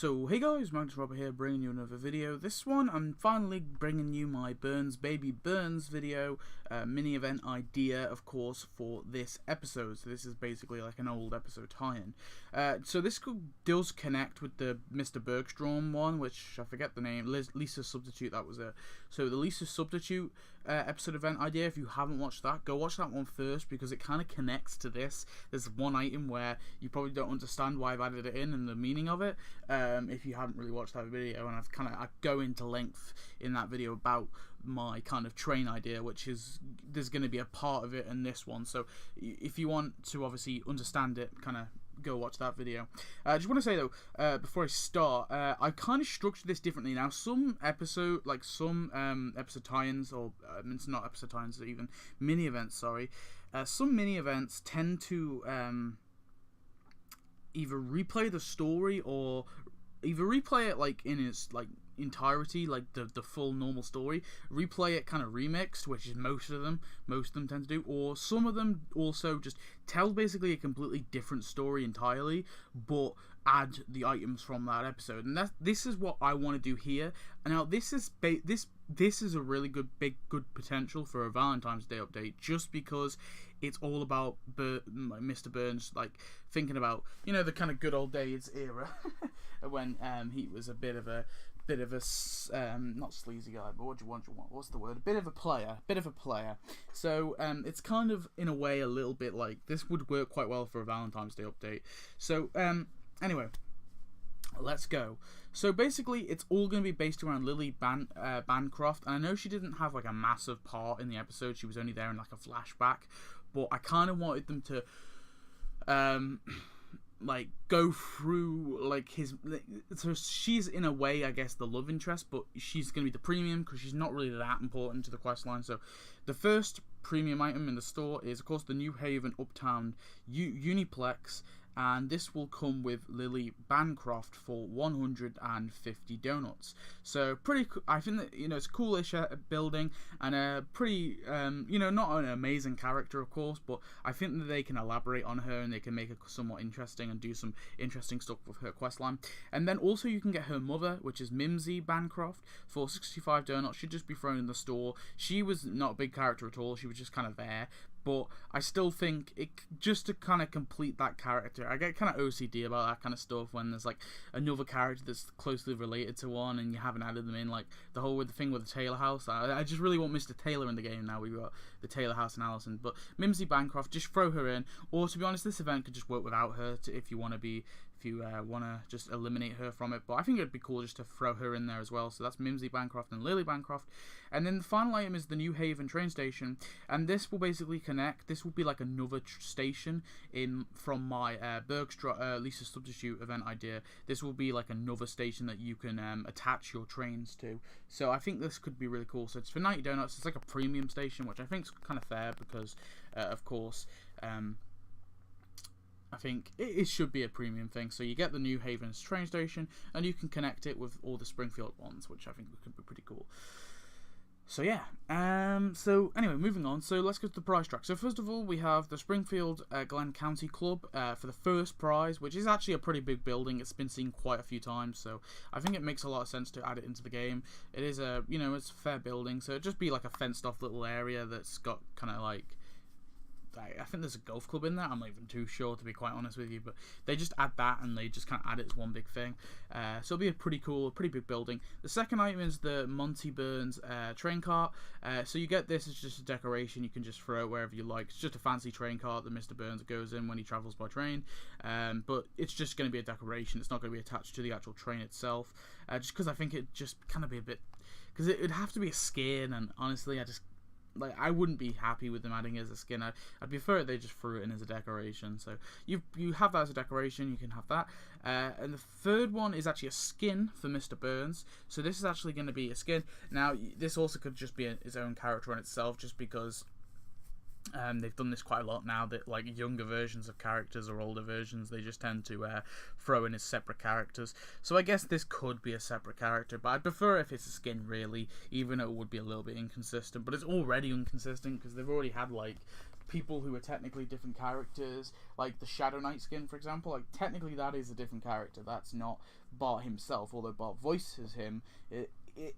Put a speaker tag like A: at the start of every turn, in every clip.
A: So hey guys, Magnus here, bringing you another video. This one, I'm finally bringing you my Burns Baby Burns video, mini event idea, of course, for this episode. So this is basically like an old episode tie-in. So this does connect with the Mr. Bergstrom one, which I forget the name, Lisa Substitute, that was it. So the Lisa Substitute episode event idea, if you haven't watched that, go watch that one first, because it kind of connects to this. There's one item where you probably don't understand why I've added it in and the meaning of it. If you haven't really watched that video, and I go into length in that video about my kind of train idea, which is, there's going to be a part of it in this one. So if you want to obviously understand it, kind of go watch that video. I just want to say though, before I start, I kind of structured this differently now. Some episode tie-ins, or it's not episode tie-ins, even mini events, sorry. Some mini events tend to either replay the story, or either replay it like in its entirety, like the full normal story, replay it kind of remixed, which is most of them tend to do, or some of them also just tell basically a completely different story entirely, but add the items from that episode. And this is what I want to do here. And now this is a really good potential for a Valentine's Day update, just because it's all about Mr. Burns, like thinking about, you know, the kind of good old days era when he was a bit of a not sleazy guy, but what do you want? What's the word? A bit of a player. So it's kind of in a way a little bit like this would work quite well for a Valentine's Day update. So anyway, let's go. So basically, it's all going to be based around Lily Bancroft, and I know she didn't have like a massive part in the episode. She was only there in like a flashback, but I kind of wanted them to like go through like his, so she's in a way, I guess, the love interest, but she's going to be the premium because she's not really that important to the quest line. So the first premium item in the store is, of course, the New Haven Uptown Uniplex, and this will come with Lily Bancroft for 150 donuts. So pretty cool. I think that, you know, it's a coolish building, and a pretty you know, not an amazing character, of course, but I think that they can elaborate on her and they can make her somewhat interesting and do some interesting stuff with her questline. And then also you can get her mother, which is Mimsy Bancroft, for 65 donuts. She'd just be thrown in the store. She was not a big character at all. She was just kind of there. But I still think it, just to kind of complete that character, I get kind of OCD about that kind of stuff when there's like another character that's closely related to one and you haven't added them in, like the whole thing with the Taylor house. I just really want Mr. Taylor in the game now. We've got the Taylor house and Allison, but Mimsy Bancroft, just throw her in. Or to be honest, this event could just work without her if you want to just eliminate her from it. But I think it'd be cool just to throw her in there as well. So that's Mimsy Bancroft and Lily Bancroft. And then the final item is the New Haven train station, and this will basically connect. This will be like another station from my Lisa Substitute event idea. This will be like another station that you can attach your trains to. So I think this could be really cool. So it's for 90 donuts. It's like a premium station, which I think is kind of fair because, of course, I think it should be a premium thing. So you get the New Haven's train station, and you can connect it with all the Springfield ones, which I think could be pretty cool. So yeah, so anyway, moving on. So let's go to the prize track. So first of all, we have the Springfield Glen County Club for the first prize, which is actually a pretty big building. It's been seen quite a few times, so I think it makes a lot of sense to add it into the game. It is a, you know, it's a fair building, so it'd just be like a fenced off little area that's got kind of like, I think there's a golf club in there. I'm not even too sure, to be quite honest with you, but they just add that and they just kind of add it as one big thing. So it'll be a pretty cool, pretty big building. The second item is the Monty Burns train cart. So you get this as just a decoration. You can just throw it wherever you like. It's just a fancy train cart that Mr. Burns goes in when he travels by train. But it's just going to be a decoration. It's not going to be attached to the actual train itself. Just because I think it just kind of be a bit, because it'd have to be a skin, and honestly, I wouldn't be happy with them adding it as a skin. I'd prefer it they just threw it in as a decoration. So you have that as a decoration, you can have that. And the third one is actually a skin for Mr. Burns. So this is actually going to be a skin. Now, this also could just be its own character in itself, just because they've done this quite a lot now, that like younger versions of characters or older versions, they just tend to throw in as separate characters. So I guess this could be a separate character, but I'd prefer if it's a skin, really, even though it would be a little bit inconsistent. But it's already inconsistent because they've already had like people who are technically different characters, like the Shadow Knight skin, for example. Like, technically that is a different character. That's not Bart himself, although Bart voices him.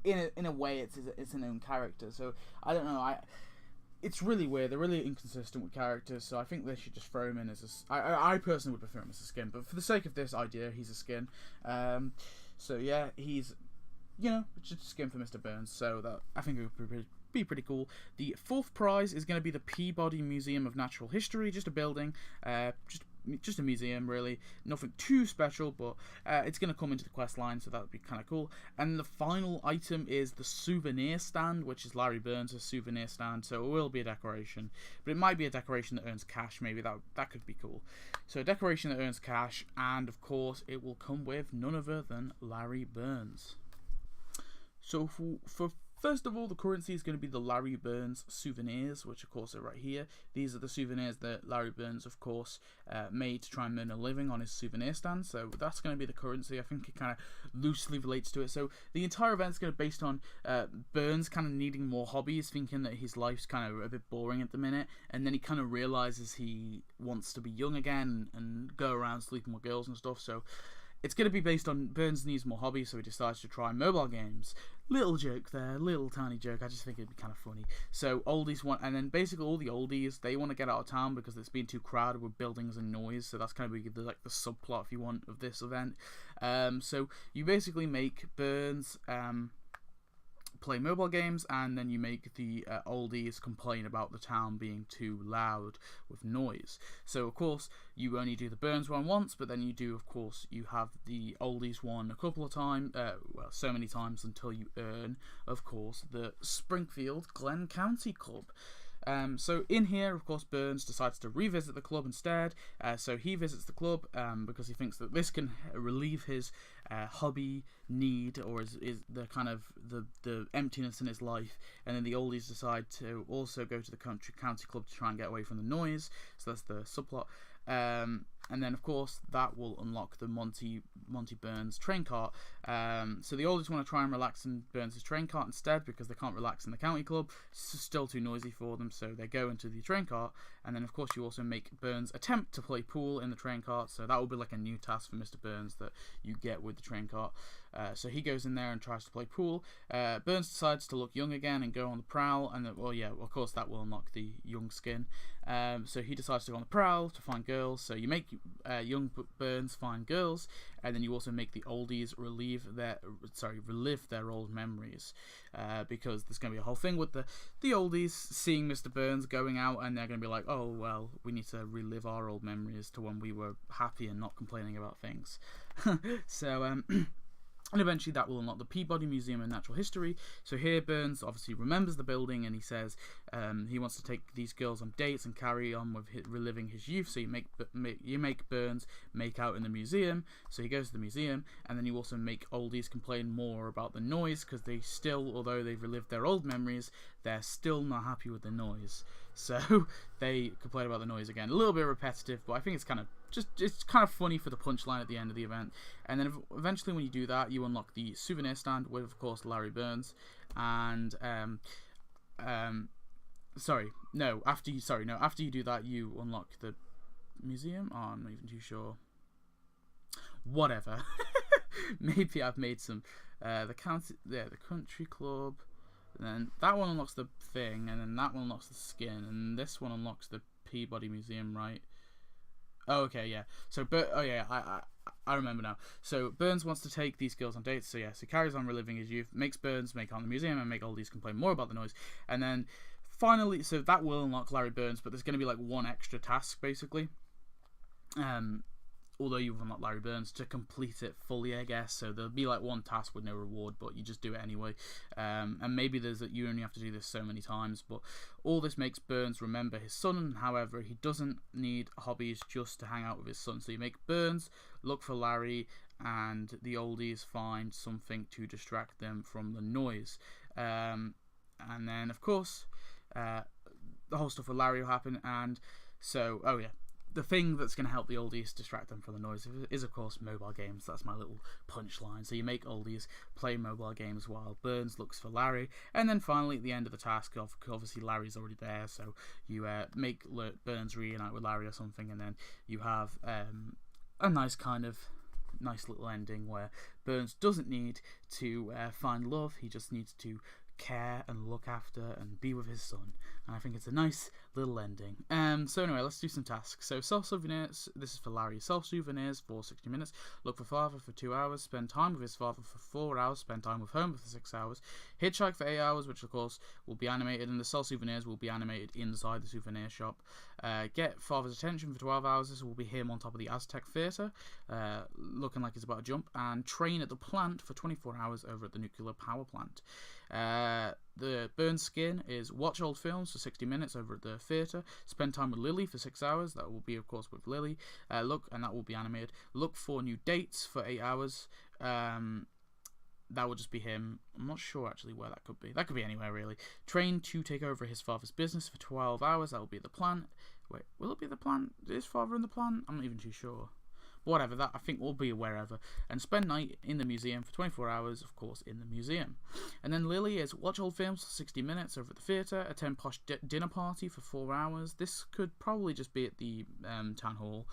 A: In a way, it's an own character. So I don't know. It's really weird. They're really inconsistent with characters, so I think they should just throw him in as a... I personally would prefer him as a skin, but for the sake of this idea, he's a skin. So yeah, he's, just a skin for Mr. Burns, so that I think it would be pretty cool. The fourth prize is going to be the Peabody Museum of Natural History, just a building, just a museum, really. Nothing too special, but it's going to come into the quest line, so that would be kind of cool. And the final item is the souvenir stand, which is Larry Burns' souvenir stand, so it will be a decoration. But it might be a decoration that earns cash, maybe. That could be cool. So a decoration that earns cash, and of course it will come with none other than Larry Burns. So for first of all, the currency is going to be the Larry Burns souvenirs, which of course are right here. These are the souvenirs that Larry Burns, of course, made to try and earn a living on his souvenir stand. So that's going to be the currency. I think it kind of loosely relates to it. So the entire event is going to be based on Burns kind of needing more hobbies, thinking that his life's kind of a bit boring at the minute, and then he kind of realizes he wants to be young again and go around sleeping with girls and stuff. So it's going to be based on Burns needs more hobbies, so he decides to try mobile games. Little joke there, little tiny joke. I just think it'd be kind of funny. So oldies want, and then basically all the oldies, they want to get out of town because it's been too crowded with buildings and noise. So that's kind of like the subplot, if you want, of this event. So you basically make Burns play mobile games, and then you make the oldies complain about the town being too loud with noise. So of course you only do the Burns one once, but then you have the oldies one a couple of times, so many times until you earn, of course, the Springfield Glen County Club. So in here, of course, Burns decides to revisit the club instead. So he visits the club because he thinks that this can relieve his hobby need, or is the kind of the emptiness in his life. And then the oldies decide to also go to the county club to try and get away from the noise. So that's the subplot. And then, of course, that will unlock the Monty Burns train cart. So the oldies want to try and relax in Burns' train cart instead because they can't relax in the county club. It's still too noisy for them, so they go into the train cart. And then, of course, you also make Burns attempt to play pool in the train cart. So that will be like a new task for Mr. Burns that you get with the train cart. So he goes in there and tries to play pool. Burns decides to look young again and go on the prowl. And then, of course, that will unlock the young skin. So he decides to go on the prowl to find girls. So you make young Burns find girls, and then you also make the oldies relive their old memories, because there's going to be a whole thing with the oldies seeing Mr. Burns going out, and they're going to be like, oh well, we need to relive our old memories to when we were happy and not complaining about things. So and eventually that will unlock the Peabody Museum of Natural History. So here Burns obviously remembers the building, and he says he wants to take these girls on dates and carry on with reliving his youth. So you make Burns make out in the museum. So he goes to the museum, and then you also make oldies complain more about the noise, because they still, although they've relived their old memories, they're still not happy with the noise. So they complain about the noise again. A little bit repetitive, but I think it's kind of funny for the punchline at the end of the event. And then eventually when you do that, you unlock the souvenir stand with, of course, Larry Burns. And after you do that, you unlock the museum. Oh, I'm not even too sure. Whatever. Maybe I've made some the country club. And then that one unlocks the thing, and then that one unlocks the skin, and this one unlocks the Peabody Museum, right? Oh, okay, yeah. So, I remember now. So Burns wants to take these girls on dates. So yes, he carries on reliving his youth, makes Burns make out in the museum, and make oldies complain more about the noise. And then finally, so that will unlock Larry Burns, but there's going to be like one extra task basically. Although you've unlocked Larry Burns to complete it fully, I guess. So there'll be like one task with no reward, but you just do it anyway. And maybe you only have to do this so many times, but all this makes Burns remember his son. However, he doesn't need hobbies just to hang out with his son. So you make Burns look for Larry, and the oldies find something to distract them from the noise. And then, of course, the whole stuff with Larry will happen. And so, the thing that's going to help the oldies distract them from the noise is, of course, mobile games. That's my little punchline. So you make oldies play mobile games while Burns looks for Larry. And then finally, at the end of the task, obviously Larry's already there, so you make Burns reunite with Larry or something, and then you have a nice little ending where Burns doesn't need to find love. He just needs to care and look after and be with his son, and I think it's a nice little ending. So anyway, let's do some tasks. So self souvenirs, this is for Larry. Self souvenirs for 60 minutes, look for father for 2 hours, spend time with his father for 4 hours, spend time with Homer for 6 hours, hitchhike for 8 hours, which of course will be animated, and the self souvenirs will be animated inside the souvenir shop. Get father's attention for 12 hours, this will be him on top of the Aztec Theatre, looking like he's about to jump, and train at the plant for 24 hours over at the nuclear power plant. The Burn skin is watch old films for 60 minutes over at the theatre, spend time with Lily for 6 hours, that will be of course with Lily, and that will be animated. Look for new dates for 8 hours, that will just be him. I'm not sure actually where that could be. That could be anywhere really. Train to take over his father's business for 12 hours, that will be the plant. Wait, will it be the plant? Is his father in the plant? I'm not even too sure. Whatever, that I think will be wherever. And spend night in the museum for 24 hours, of course, in the museum. And then Lily is watch old films for 60 minutes over at the theatre, attend posh dinner party for 4 hours. This could probably just be at the town hall.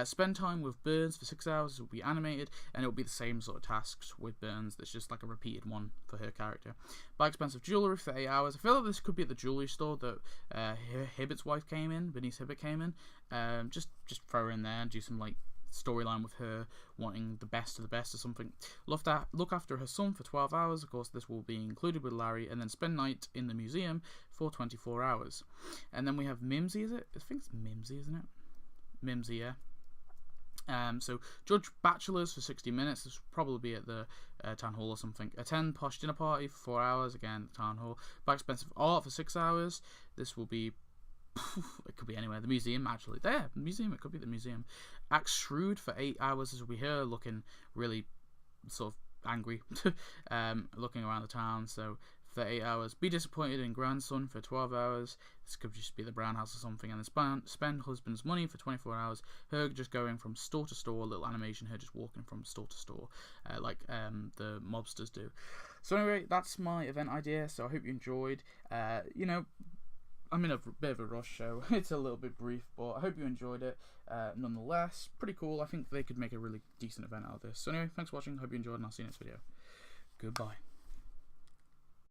A: Spend time with Burns for 6 hours, it will be animated, and it will be the same sort of tasks with Burns. There's just like a repeated one for her character. Buy expensive jewellery for 8 hours. I feel like this could be at the jewellery store that Hibbert's wife came in, Bernice Hibbert came in. Just throw her in there and do some like storyline with her wanting the best of the best or something. Look after her son for 12 hours, of course this will be included with Larry, and then spend night in the museum for 24 hours. And then we have Mimsy, is it? I think it's Mimsy, isn't it? Mimsy, yeah. So judge bachelors for 60 minutes, this will probably be at the town hall or something. Attend posh dinner party for 4 hours, again at the town hall. Buy expensive art for 6 hours, this will be it could be anywhere. The museum, actually. There, the museum. It could be the museum. Act shrewd for 8 hours as we hear, looking really sort of angry, looking around the town. So for 8 hours, be disappointed in grandson for 12 hours. This could just be the Brown House or something. And then spend husband's money for 24 hours. Her just going from store to store, little animation. Her just walking from store to store, like the mobsters do. So anyway, that's my event idea. So I hope you enjoyed. You know, I'm in a bit of a rush, so it's a little bit brief, but I hope you enjoyed it. Nonetheless, pretty cool. I think they could make a really decent event out of this. So anyway, thanks for watching. Hope you enjoyed, and I'll see you next video. Goodbye.